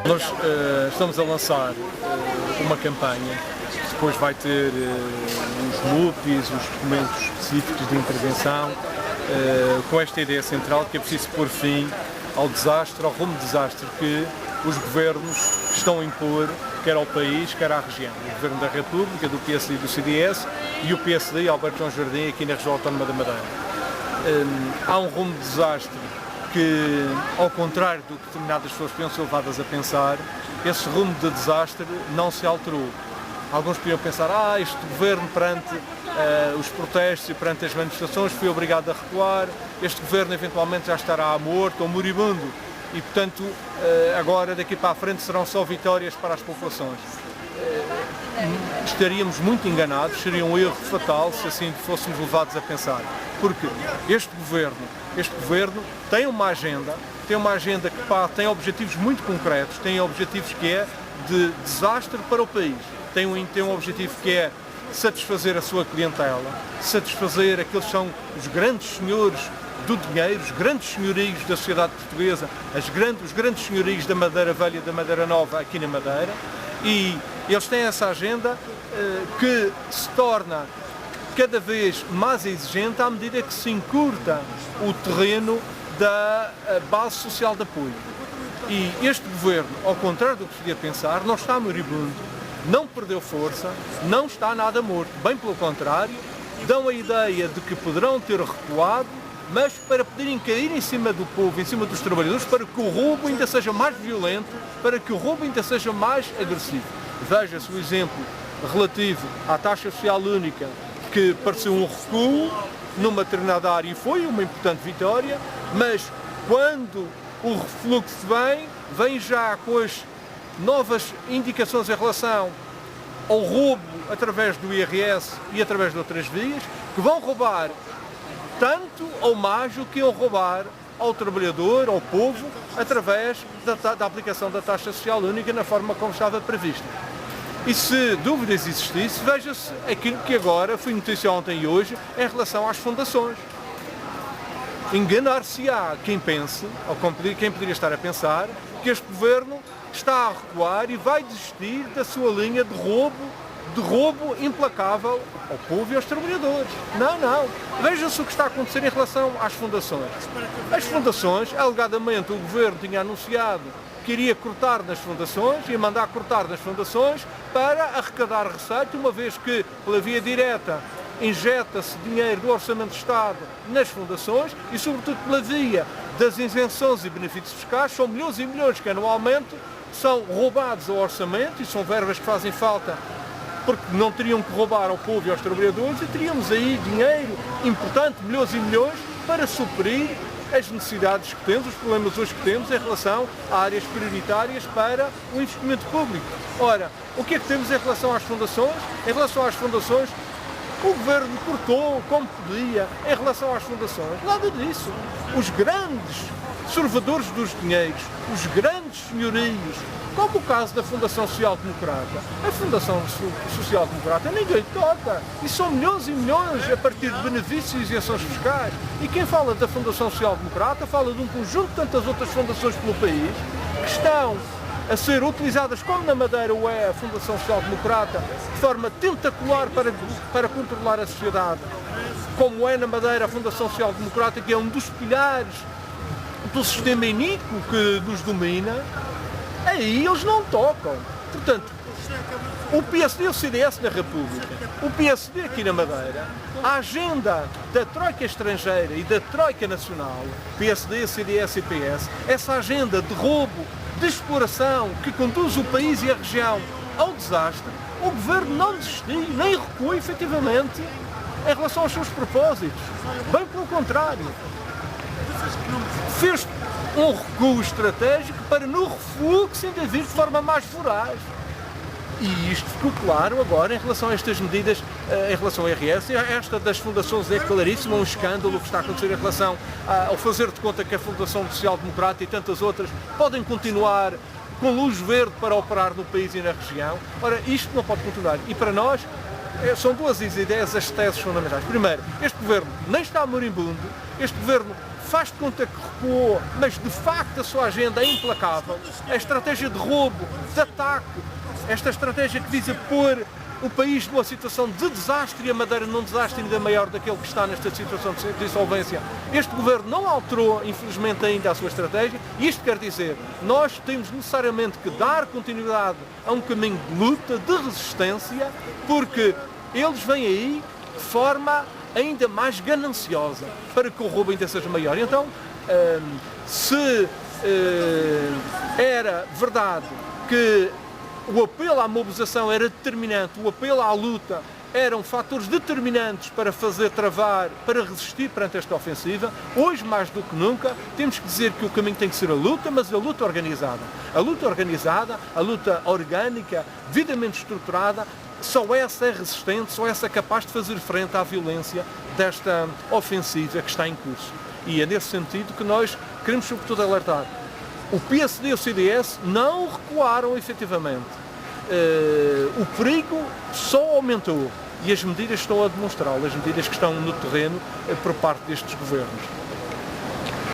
Nós estamos a lançar uma campanha que depois vai ter os MUPIs, os documentos específicos de intervenção, com esta ideia central que é preciso pôr fim ao desastre, ao rumo de desastre que os governos estão a impor, quer ao país, quer à região. O Governo da República, do PSD e do CDS, e o PSD, Alberto João Jardim, aqui na região autónoma da Madeira. Há um rumo de desastre que, ao contrário do que determinadas pessoas pensam levadas a pensar, esse rumo de desastre não se alterou. Alguns podiam pensar, este governo perante os protestos e perante as manifestações foi obrigado a recuar, este governo eventualmente já estará morto ou moribundo e, portanto, agora daqui para a frente serão só vitórias para as populações. Estaríamos muito enganados, seria um erro fatal se assim fôssemos levados a pensar, porque este governo tem uma agenda que tem objetivos muito concretos, tem objetivos que é de desastre para o país, tem um objetivo que é satisfazer a sua clientela, satisfazer aqueles que são os grandes senhores do dinheiro, os grandes senhorios da sociedade portuguesa, os grandes senhorios da Madeira Velha e da Madeira Nova aqui na Madeira, e eles têm essa agenda que se torna cada vez mais exigente à medida que se encurta o terreno da base social de apoio. E este governo, ao contrário do que se podia pensar, não está moribundo, não perdeu força, não está nada morto. Bem pelo contrário, dão a ideia de que poderão ter recuado, mas para poderem cair em cima do povo, em cima dos trabalhadores, para que o roubo ainda seja mais violento, para que o roubo ainda seja mais agressivo. Veja-se o exemplo relativo à taxa social única, que pareceu um recuo numa determinada área e foi uma importante vitória, mas quando o refluxo vem já com as novas indicações em relação ao roubo através do IRS e através de outras vias, que vão roubar tanto ou mais do que iam roubar ao trabalhador, ao povo, através da aplicação da taxa social única na forma como estava prevista. E se dúvidas existissem, veja-se aquilo que agora foi notícia ontem e hoje em relação às fundações. Enganar-se-á quem pense, ou quem poderia estar a pensar, que este governo está a recuar e vai desistir da sua linha de roubo implacável ao povo e aos trabalhadores. Não. Veja-se o que está a acontecer em relação às fundações. As fundações, alegadamente, o governo tinha anunciado que iria cortar nas fundações, ia mandar cortar nas fundações para arrecadar receita, uma vez que, pela via direta, injeta-se dinheiro do Orçamento de Estado nas fundações e, sobretudo, pela via das isenções e benefícios fiscais, são milhões e milhões que anualmente são roubados ao orçamento e são verbas que fazem falta porque não teriam que roubar ao povo e aos trabalhadores e teríamos aí dinheiro importante, milhões e milhões, para suprir as necessidades que temos, os problemas hoje que temos em relação a áreas prioritárias para o investimento público. Ora, o que é que temos em relação às fundações? Em relação às fundações, o governo cortou como podia em relação às fundações. Nada disso. Os grandes servidores dos dinheiros, os grandes senhorios, como o caso da Fundação Social Democrata. A Fundação Social Democrata ninguém toca. E são milhões e milhões a partir de benefícios e isenções fiscais. E quem fala da Fundação Social Democrata fala de um conjunto de tantas outras fundações pelo país que estão a ser utilizadas, como na Madeira o é a Fundação Social Democrata, de forma tentacular para controlar a sociedade, como é na Madeira a Fundação Social Democrata, que é um dos pilares do sistema iníquo que nos domina. Aí eles não tocam. Portanto, o PSD e o CDS na República, o PSD aqui na Madeira, a agenda da Troika estrangeira e da Troika nacional, PSD, CDS e PS, essa agenda de roubo, de exploração que conduz o país e a região ao desastre, o governo não desistiu, nem recua efetivamente em relação aos seus propósitos. Bem pelo contrário. Fez um recuo estratégico para no refluxo ainda vir de forma mais voraz. E isto ficou claro agora em relação a estas medidas, em relação ao IRS. Esta das fundações é claríssima, um escândalo que está a acontecer em relação ao fazer de conta que a Fundação Social Democrata e tantas outras podem continuar com luz verde para operar no país e na região. Ora, isto não pode continuar. E para nós, são duas ideias, as teses fundamentais. Primeiro, este governo nem está moribundo, este governo faz de conta que recuou, mas de facto a sua agenda é implacável. A estratégia de roubo, de ataque, esta estratégia que visa pôr o país numa situação de desastre e a Madeira num desastre ainda maior daquele que está nesta situação de insolvência. Este governo não alterou, infelizmente, ainda a sua estratégia, e isto quer dizer, nós temos necessariamente que dar continuidade a um caminho de luta, de resistência, porque eles vêm aí de forma ainda mais gananciosa para que o roubo ainda seja maior. Então, se era verdade que o apelo à mobilização era determinante, o apelo à luta eram fatores determinantes para fazer travar, para resistir perante esta ofensiva, hoje mais do que nunca temos que dizer que o caminho tem que ser a luta, mas a luta organizada. A luta organizada, a luta orgânica, devidamente estruturada, só essa é resistente, só essa é capaz de fazer frente à violência desta ofensiva que está em curso. E é nesse sentido que nós queremos sobretudo alertar. O PSD e o CDS não recuaram efetivamente. O perigo só aumentou e as medidas estão a demonstrá-lo, as medidas que estão no terreno por parte destes governos.